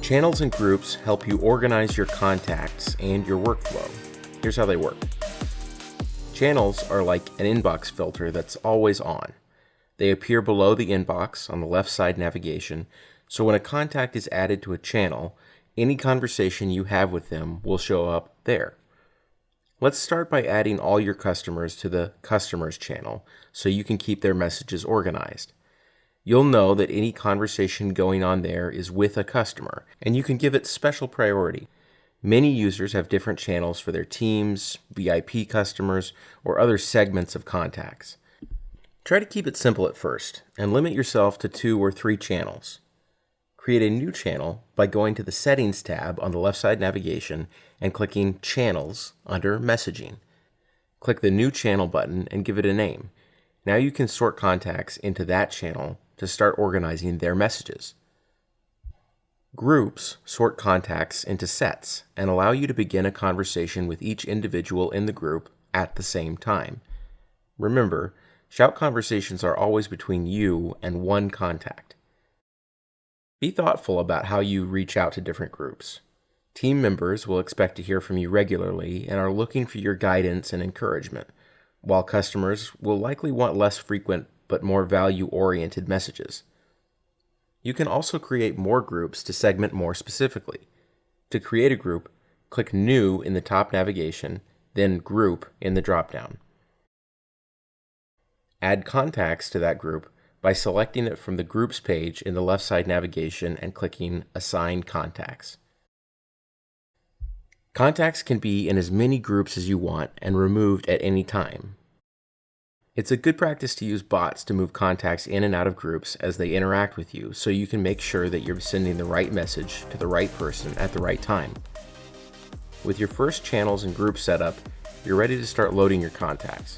Channels and groups help you organize your contacts and your workflow. Here's how they work. Channels are like an inbox filter that's always on. They appear below the inbox on the left side navigation, so when a contact is added to a channel, any conversation you have with them will show up there. Let's start by adding all your customers to the Customers channel so you can keep their messages organized. You'll know that any conversation going on there is with a customer, and you can give it special priority. Many users have different channels for their teams, VIP customers, or other segments of contacts. Try to keep it simple at first, and limit yourself to 2 or 3 channels. Create a new channel by going to the Settings tab on the left side navigation and clicking Channels under Messaging. Click the New Channel button and give it a name. Now you can sort contacts into that channel to start organizing their messages. Groups sort contacts into sets and allow you to begin a conversation with each individual in the group at the same time. Remember, Shout conversations are always between you and one contact. Be thoughtful about how you reach out to different groups. Team members will expect to hear from you regularly and are looking for your guidance and encouragement, while customers will likely want less frequent but more value-oriented messages. You can also create more groups to segment more specifically. To create a group, click New in the top navigation, then Group in the dropdown. Add contacts to that group by selecting it from the Groups page in the left side navigation and clicking Assign Contacts. Contacts can be in as many groups as you want and removed at any time. It's a good practice to use bots to move contacts in and out of groups as they interact with you, so you can make sure that you're sending the right message to the right person at the right time. With your first channels and groups set up, you're ready to start loading your contacts.